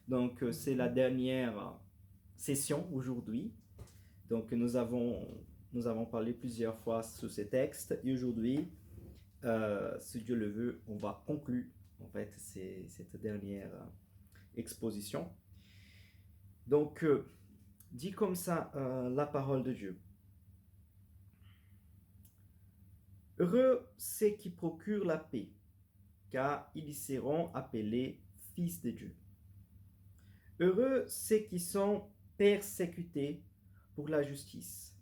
Donc, c'est la dernière session aujourd'hui. Donc, nous avons parlé plusieurs fois sur ces textes. Et aujourd'hui, si Dieu le veut, on va conclure en fait cette dernière exposition. Donc, dit comme ça, la parole de Dieu. Heureux ceux qui procurent la paix, car ils seront appelés fils de Dieu. Heureux ceux qui sont persécutés pour la justice,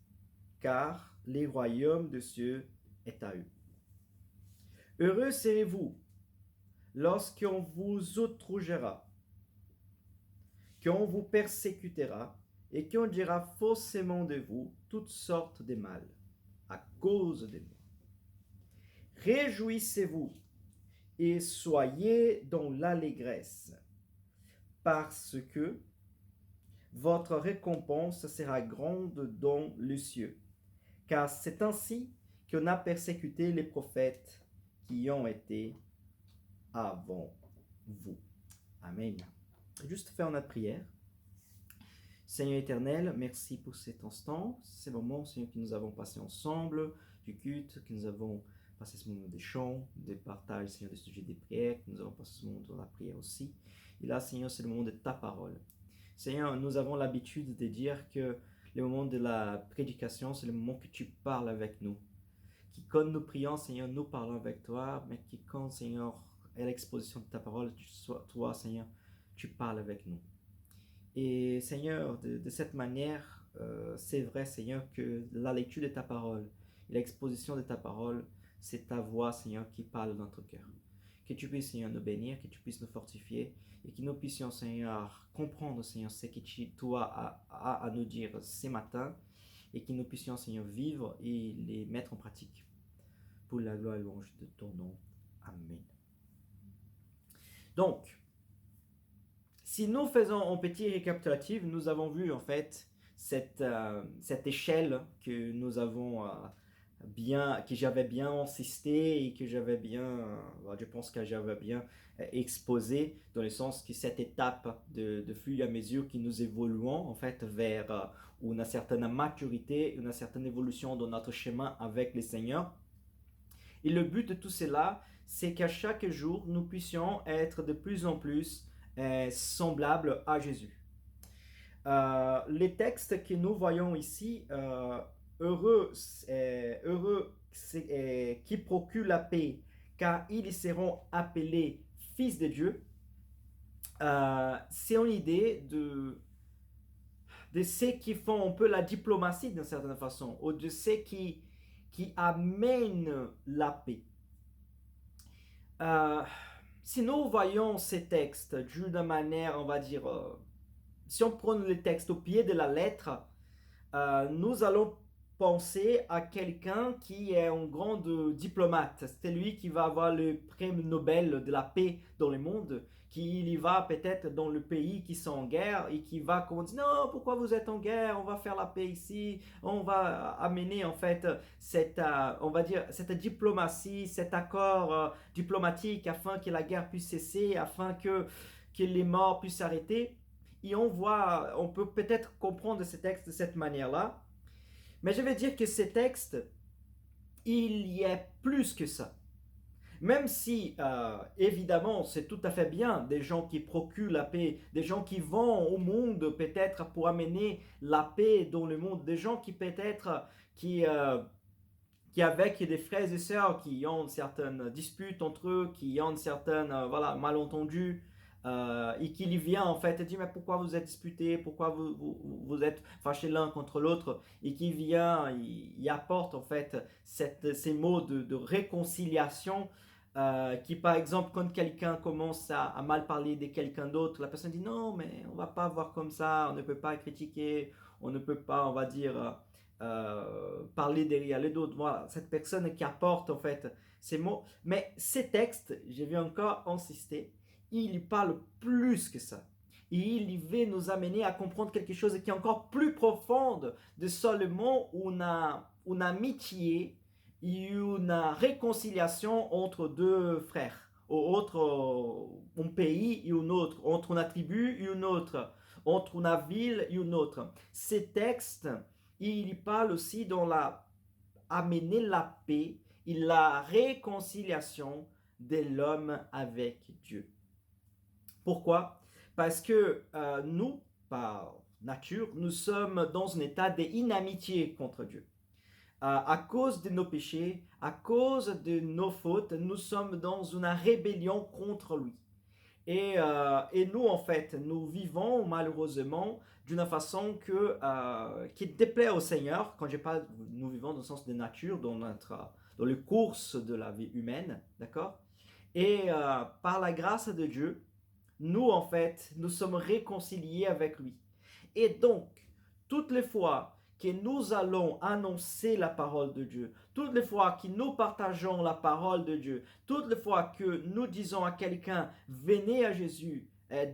car le royaume de Dieu est à eux. Heureux serez-vous lorsqu'on vous outragera, qu'on vous persécutera et qu'on dira faussement de vous toutes sortes de mal à cause de moi. Réjouissez-vous et soyez dans l'allégresse, parce que votre récompense sera grande dans les cieux. Car c'est ainsi qu'on a persécuté les prophètes qui ont été avant vous. Amen. Juste faire notre prière. Seigneur éternel, merci pour cet instant, ces moments, Seigneur, que nous avons passé ensemble, du culte, que nous avons passé ce moment des chants, des partages, Seigneur, des sujets des prières, que nous avons passé ce moment de la prière aussi. Et là, Seigneur, c'est le moment de ta parole. Seigneur, nous avons l'habitude de dire que le moment de la prédication, c'est le moment que tu parles avec nous. Qui quand nous prions, Seigneur, nous parlons avec toi, mais qui quand, Seigneur, est l'exposition de ta parole, toi, Seigneur, tu parles avec nous. Et Seigneur, de cette manière, c'est vrai, Seigneur, que la lecture de ta parole et l'exposition de ta parole, c'est ta voix, Seigneur, qui parle dans notre cœur. Que tu puisses, Seigneur, nous bénir, que tu puisses nous fortifier et que nous puissions, Seigneur, comprendre, Seigneur, ce que toi as à nous dire ce matin et que nous puissions, Seigneur, vivre et les mettre en pratique pour la gloire et louange de ton nom. Amen. Donc, si nous faisons un petit récapitulatif, nous avons vu en fait cette échelle que nous avons que j'avais bien insisté et que j'avais bien, je pense que j'avais bien exposé, dans le sens que cette étape de fur et à mesure que nous évoluons en fait vers une certaine maturité, une certaine évolution dans notre chemin avec le Seigneur. Et le but de tout cela, c'est qu'à chaque jour, nous puissions être de plus en plus semblables à Jésus. Les textes que nous voyons ici, heureux qui procurent la paix, car ils seront appelés fils de Dieu. C'est une idée de ceux qui font un peu la diplomatie d'une certaine façon, ou de ceux qui amènent la paix. Si nous voyons ces textes d'une manière, on va dire, si on prend les textes au pied de la lettre, nous allons penser à quelqu'un qui est un grand diplomate. C'est lui qui va avoir le prix Nobel de la paix dans le monde, qui y va peut-être dans le pays qui sont en guerre et qui va dire non, pourquoi vous êtes en guerre, on va faire la paix ici, on va amener en fait on va dire, cette diplomatie, cet accord diplomatique afin que la guerre puisse cesser, afin que les morts puissent s'arrêter. Et on peut peut-être comprendre ces textes de cette manière-là. Mais je vais dire que ces textes, il y a plus que ça. Même si, évidemment, c'est tout à fait bien des gens qui procurent la paix, des gens qui vont au monde peut-être pour amener la paix dans le monde, des gens qui peut-être, qui avec des frères et sœurs qui ont certaines disputes entre eux, qui ont certaines malentendus, et qui lui vient en fait et dit mais pourquoi vous êtes disputés, pourquoi vous êtes fâchés l'un contre l'autre, et qui vient, il apporte en fait ces mots de réconciliation, qui par exemple quand quelqu'un commence à mal parler de quelqu'un d'autre, la personne dit non mais on va pas voir comme ça, on ne peut pas critiquer, on ne peut pas, on va dire, parler derrière les autres. Voilà, cette personne qui apporte en fait ces mots. Mais ces textes, je vais encore insister, il parle plus que ça. Et il veut nous amener à comprendre quelque chose qui est encore plus profonde de seulement une amitié et une réconciliation entre deux frères un pays et un autre, entre une tribu et une autre, entre une ville et une autre. Ces textes, il parle aussi dans amener la paix et la réconciliation de l'homme avec Dieu. Pourquoi? Parce que nous, par nature, nous sommes dans un état d'inamitié contre Dieu. À cause de nos péchés, à cause de nos fautes, nous sommes dans une rébellion contre lui. Et nous, en fait, nous vivons malheureusement d'une façon qui déplaît au Seigneur. Quand je parle, nous vivons dans le sens de nature, dans le course de la vie humaine, d'accord? Et par la grâce de Dieu, nous, en fait, nous sommes réconciliés avec lui. Et donc, toutes les fois que nous allons annoncer la parole de Dieu, toutes les fois que nous partageons la parole de Dieu, toutes les fois que nous disons à quelqu'un, venez à Jésus,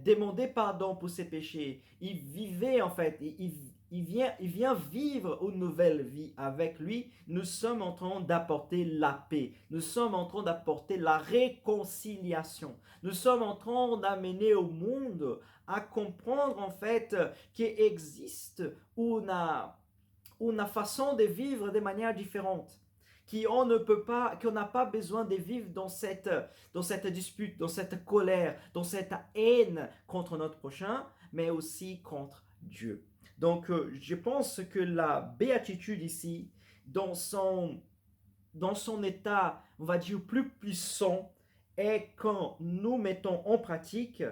demandez pardon pour ses péchés, il vivait en fait, il vient vivre une nouvelle vie avec lui, nous sommes en train d'apporter la paix, nous sommes en train d'apporter la réconciliation, nous sommes en train d'amener au monde à comprendre en fait qu'il existe une façon de vivre de manière différente, qu'on n'a pas besoin de vivre dans cette dispute, dans cette colère, dans cette haine contre notre prochain, mais aussi contre Dieu. Donc, je pense que la béatitude ici, dans son état, on va dire, plus puissant, est quand nous mettons en pratique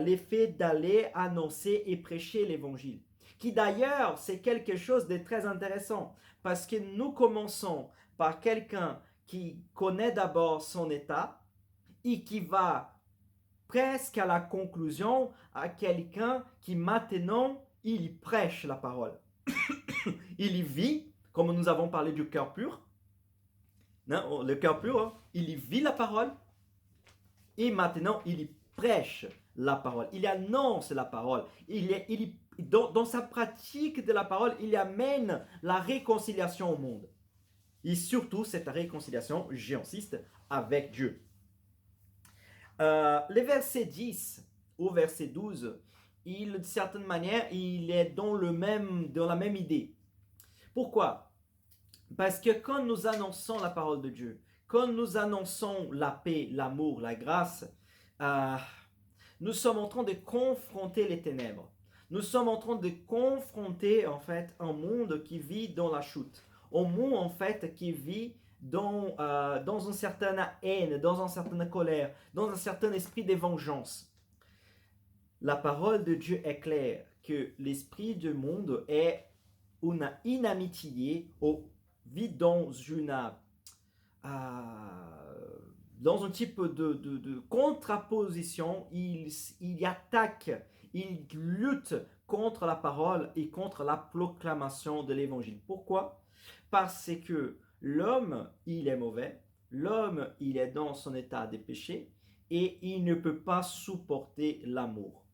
l'effet d'aller annoncer et prêcher l'évangile. Qui d'ailleurs, c'est quelque chose de très intéressant, parce que nous commençons par quelqu'un qui connaît d'abord son état et qui va presque à la conclusion à quelqu'un qui maintenant, il prêche la parole. Il y vit, comme nous avons parlé du cœur pur. Non, le cœur pur, hein, il y vit la parole et maintenant il y prêche la parole. Il annonce la parole. Dans sa pratique de la parole, il amène la réconciliation au monde. Et surtout cette réconciliation, j'insiste, avec Dieu. Le verset 10 au verset 12, de certaine manière, il est dans la même idée. Pourquoi? Parce que quand nous annonçons la parole de Dieu, quand nous annonçons la paix, l'amour, la grâce, nous sommes en train de confronter les ténèbres. Nous sommes en train de confronter en fait un monde qui vit dans la chute. Un monde en fait qui vit dans une certaine haine, dans une certaine colère, dans un certain esprit de vengeance. La parole de Dieu est claire que l'esprit du monde est une inamitié, vit dans un type de contraposition. Il attaque, il lutte contre la parole et contre la proclamation de l'évangile. Pourquoi? Parce que l'homme, il est mauvais, l'homme, il est dans son état de péché et il ne peut pas supporter l'amour.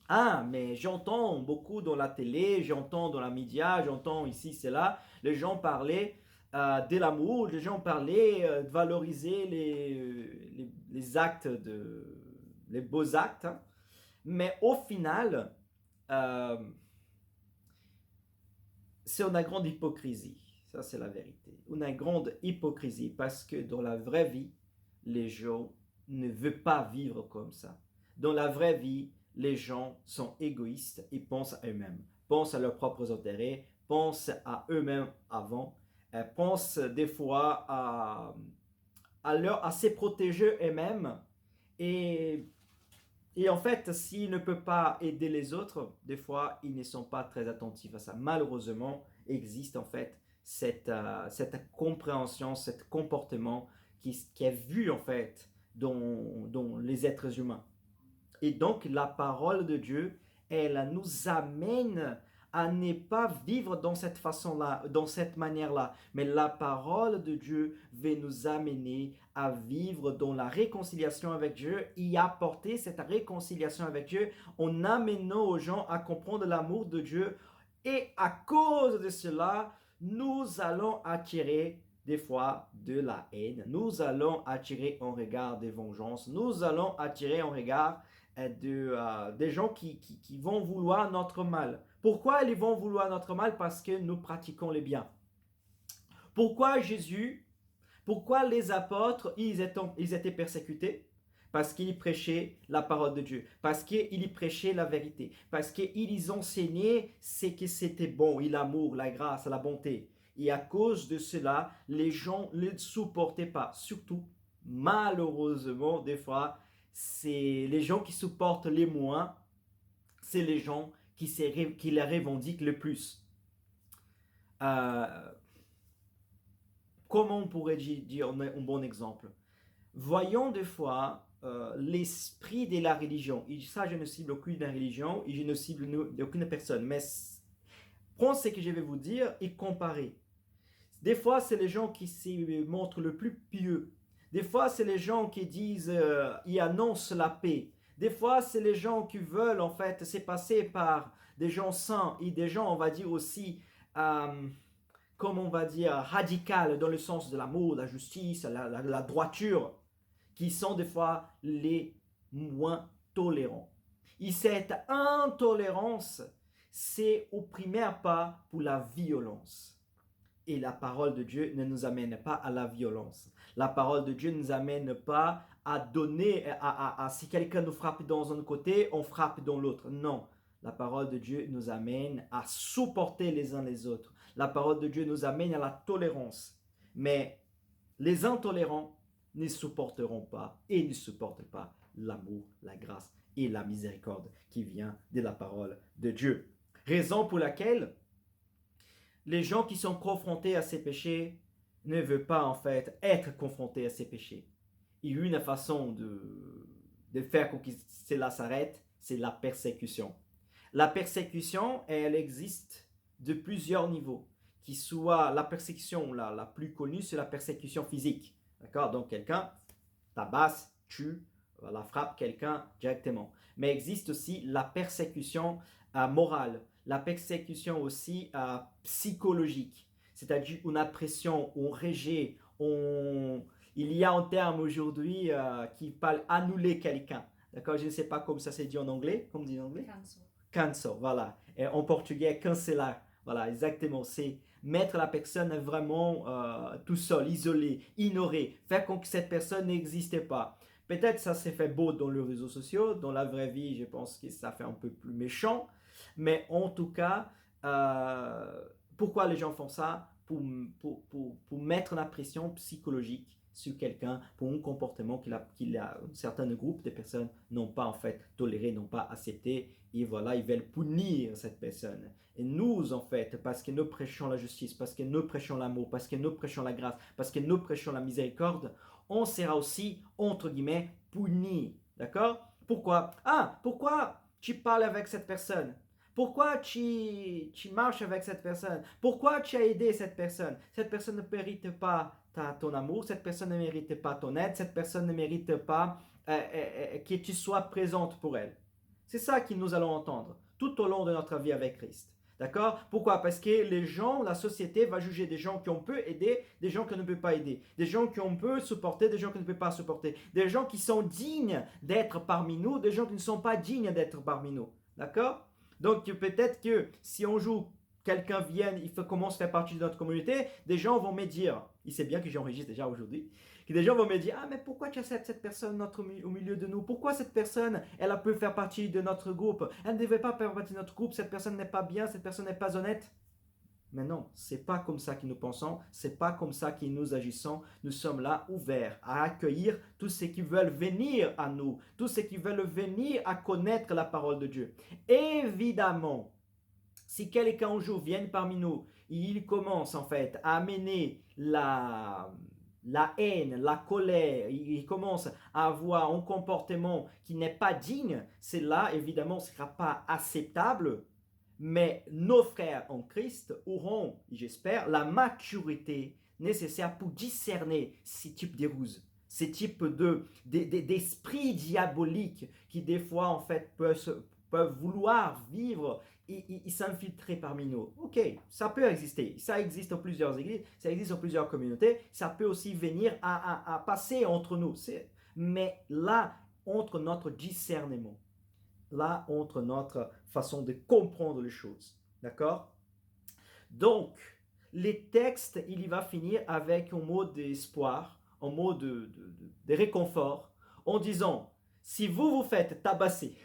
Ah, mais j'entends beaucoup dans la télé, j'entends dans la média, j'entends ici, c'est là, les gens parlaient de l'amour, les gens parlaient de valoriser les actes, les beaux actes, hein. Mais au final, c'est une grande hypocrisie. Ça, c'est la vérité. Une grande hypocrisie parce que dans la vraie vie, les gens ne veulent pas vivre comme ça. Dans la vraie vie, les gens sont égoïstes et pensent à eux-mêmes, pensent à leurs propres intérêts, pensent à eux-mêmes avant, pensent des fois à se protéger eux-mêmes et en fait, s'ils ne peuvent pas aider les autres, des fois, ils ne sont pas très attentifs à ça. Malheureusement, existe en fait cette compréhension, ce comportement qui est vu en fait dans les êtres humains. Et donc, la parole de Dieu, elle nous amène à ne pas vivre dans cette façon-là, dans cette manière-là. Mais la parole de Dieu veut nous amener à vivre dans la réconciliation avec Dieu et apporter cette réconciliation avec Dieu en amenant aux gens à comprendre l'amour de Dieu. Et à cause de cela, nous allons attirer des fois de la haine. Nous allons attirer un regard de vengeance. Nous allons attirer un regard des gens qui vont vouloir notre mal. Pourquoi ils vont vouloir notre mal? Parce que nous pratiquons le bien. Pourquoi Jésus, pourquoi les apôtres, ils étaient persécutés? Parce qu'ils prêchaient la parole de Dieu, parce qu'ils prêchaient la vérité, parce qu'ils enseignaient ce que c'était bon, l'amour, la grâce, la bonté. Et à cause de cela, les gens ne le supportaient pas. Surtout, malheureusement, des fois, c'est les gens qui supportent les moins, c'est les gens qui les revendiquent le plus. Comment on pourrait dire un bon exemple? Voyons des fois l'esprit de la religion. Et ça, je ne cible aucune religion et je ne cible aucune personne. Mais prends ce que je vais vous dire et comparer. Des fois, c'est les gens qui se montrent le plus pieux. Des fois, c'est les gens qui disent, ils annoncent la paix. Des fois, c'est les gens qui veulent en fait se passer par des gens saints et des gens, on va dire aussi, comme on va dire, radical dans le sens de l'amour, la justice, la droiture, qui sont des fois les moins tolérants. Et cette intolérance, c'est au premier pas pour la violence. Et la parole de Dieu ne nous amène pas à la violence. La parole de Dieu ne nous amène pas à donner, si quelqu'un nous frappe dans un côté, on frappe dans l'autre. Non, la parole de Dieu nous amène à supporter les uns les autres. La parole de Dieu nous amène à la tolérance. Mais les intolérants ne supporteront pas et ne supportent pas l'amour, la grâce et la miséricorde qui vient de la parole de Dieu. Raison pour laquelle les gens qui sont confrontés à ces péchés ne veulent pas en fait être confrontés à ces péchés. Il y a une façon de faire pour que cela s'arrête, c'est la persécution. La persécution, elle existe de plusieurs niveaux. Qui soit la persécution la plus connue, c'est la persécution physique. D'accord? Donc quelqu'un tabasse, tue, la frappe quelqu'un directement. Mais existe aussi la persécution morale, la persécution aussi psychologique. C'est-à-dire une oppression, un rejet, il y a un terme aujourd'hui qui parle annuler quelqu'un. D'accord? Je ne sais pas comment ça se dit en anglais. Comment on dit en anglais? Cancel. Cancel, voilà. Et en portugais, canceler. Voilà, exactement. C'est mettre la personne vraiment tout seul, isolé, ignoré, faire comme que cette personne n'existait pas. Peut-être ça s'est fait beau dans les réseaux sociaux, dans la vraie vie, je pense que ça fait un peu plus méchant. Mais en tout cas, pourquoi les gens font ça? Pour mettre la pression psychologique sur quelqu'un pour un comportement qu'il a un certain groupe de personnes n'ont pas en fait toléré, n'ont pas accepté, et voilà, ils veulent punir cette personne. Et nous en fait, parce que nous prêchons la justice, parce que nous prêchons l'amour, parce que nous prêchons la grâce, parce que nous prêchons la miséricorde, on sera aussi, entre guillemets, punis. D'accord? Pourquoi? Pourquoi tu parles avec cette personne? Pourquoi tu marches avec cette personne? Pourquoi tu as aidé cette personne? Cette personne ne mérite pas ton amour, cette personne ne mérite pas ton aide, cette personne ne mérite pas que tu sois présente pour elle. C'est ça que nous allons entendre tout au long de notre vie avec Christ. D'accord? Pourquoi? Parce que les gens, la société va juger des gens qu'on peut aider, des gens qu'on ne peut pas aider, des gens qu'on peut supporter, des gens qu'on ne peut pas supporter, des gens qui sont dignes d'être parmi nous, des gens qui ne sont pas dignes d'être parmi nous. D'accord? Donc peut-être que si un jour quelqu'un vient, commence à faire partie de notre communauté, des gens vont me dire, il sait bien que j'enregistre déjà aujourd'hui, que des gens vont me dire, mais pourquoi tu acceptes cette personne au milieu de nous? Pourquoi cette personne, elle peut faire partie de notre groupe? Elle ne devait pas faire partie de notre groupe, cette personne n'est pas bien, cette personne n'est pas honnête. Mais non, c'est pas comme ça que nous pensons, c'est pas comme ça que nous agissons. Nous sommes là ouverts à accueillir tous ceux qui veulent venir à nous, tous ceux qui veulent venir à connaître la parole de Dieu. Évidemment, si quelqu'un un jour vient parmi nous, il commence en fait à amener la haine, la colère, il commence à avoir un comportement qui n'est pas digne, cela évidemment ne sera pas acceptable. Mais nos frères en Christ auront, j'espère, la maturité nécessaire pour discerner ces types de ruses, ces types d'esprits diaboliques qui des fois en fait peuvent vouloir vivre et s'infiltrer parmi nous. Ok, ça peut exister. Ça existe dans plusieurs églises, ça existe dans plusieurs communautés. Ça peut aussi venir à passer entre nous. Mais là, entre notre discernement, là, entre notre façon de comprendre les choses. D'accord? Donc, les textes, il y va finir avec un mot d'espoir, un mot de réconfort, en disant, si vous vous faites tabasser,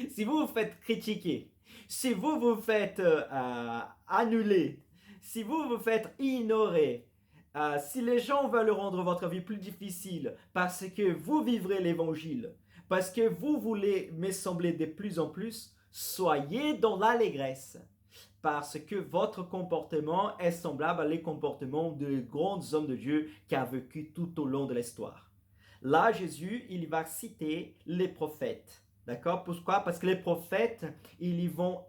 si vous vous faites critiquer, si vous vous faites annuler, si vous vous faites ignorer, si les gens veulent rendre votre vie plus difficile parce que vous vivrez l'évangile, parce que vous voulez me sembler de plus en plus, soyez dans l'allégresse parce que votre comportement est semblable à les comportements de grands hommes de Dieu qui ont vécu tout au long de l'histoire. Là, Jésus, il va citer les prophètes. D'accord? Pourquoi? Parce que les prophètes, ils vont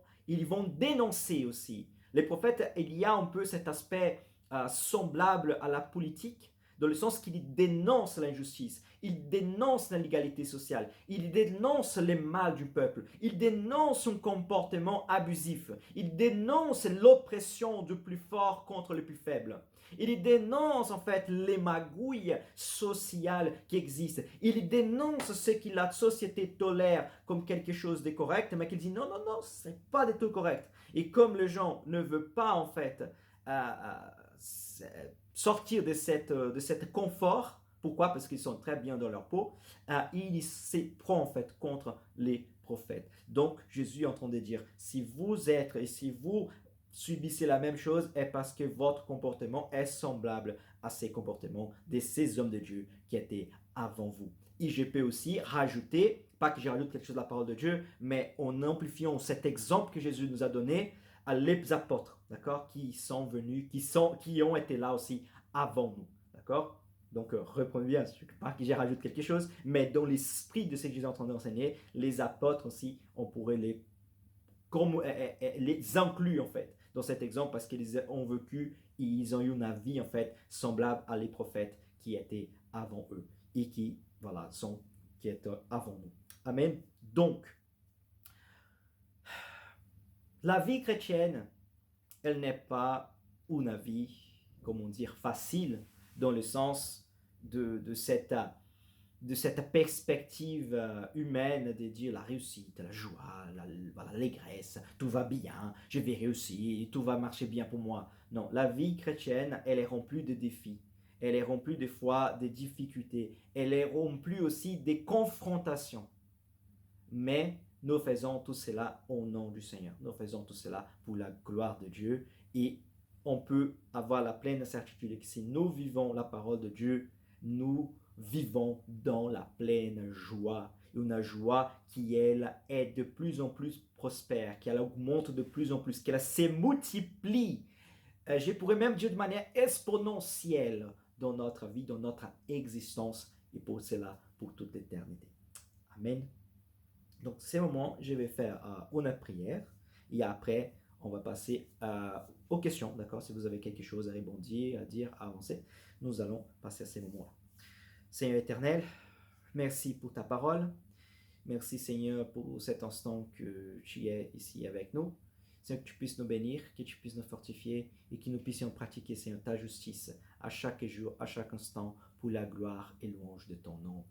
dénoncer aussi. Les prophètes, il y a un peu cet aspect semblable à la politique, dans le sens qu'ils dénoncent l'injustice, ils dénoncent l'égalité sociale, ils dénoncent les mal du peuple, ils dénoncent un comportement abusif, ils dénoncent l'oppression du plus fort contre le plus faible. Il dénonce en fait les magouilles sociales qui existent. Il dénonce ce que la société tolère comme quelque chose de correct, mais qu'il dit non, non, non, c'est pas du tout correct. Et comme les gens ne veulent pas en fait sortir de cette confort, pourquoi? Parce qu'ils sont très bien dans leur peau, il se prend en fait contre les prophètes. Donc Jésus est en train de dire, si vous êtes et si vous subissez la même chose est parce que votre comportement est semblable à ces comportements de ces hommes de Dieu qui étaient avant vous. Et je peux aussi rajouter, pas que je rajoute quelque chose de la parole de Dieu, mais en amplifiant cet exemple que Jésus nous a donné à les apôtres, d'accord, qui sont venus, qui ont été là aussi avant nous, d'accord. Donc, reprenez bien, pas que j'y rajoute quelque chose, mais dans l'esprit de ce que Jésus est en train d'enseigner, les apôtres aussi, on pourrait les inclure en fait dans cet exemple parce qu'ils ont vécu et ils ont eu une vie en fait semblable à les prophètes qui étaient avant eux et qui étaient avant nous. Amen. Donc, la vie chrétienne, elle n'est pas une vie, comment dire, facile dans le sens de cette perspective humaine de dire la réussite, la joie, l'allégresse, tout va bien, je vais réussir, tout va marcher bien pour moi. Non, la vie chrétienne, elle est remplie de défis, elle est remplie des fois de difficultés, elle est remplie aussi des confrontations. Mais nous faisons tout cela au nom du Seigneur. Nous faisons tout cela pour la gloire de Dieu et on peut avoir la pleine certitude que si nous vivons la parole de Dieu, nous vivons dans la pleine joie. Une joie qui, elle, est de plus en plus prospère, qu'elle augmente de plus en plus, qu'elle se multiplie. Je pourrais même dire de manière exponentielle dans notre vie, dans notre existence, et pour cela, pour toute l'éternité. Amen. Donc, ces moments, je vais faire une prière et après, on va passer aux questions, d'accord? Si vous avez quelque chose à rebondir, à dire, à avancer, nous allons passer à ces moments-là. Seigneur éternel, merci pour ta parole. Merci Seigneur pour cet instant que tu es ici avec nous. Seigneur, que tu puisses nous bénir, que tu puisses nous fortifier et que nous puissions pratiquer, Seigneur, ta justice à chaque jour, à chaque instant, pour la gloire et louange de ton nom.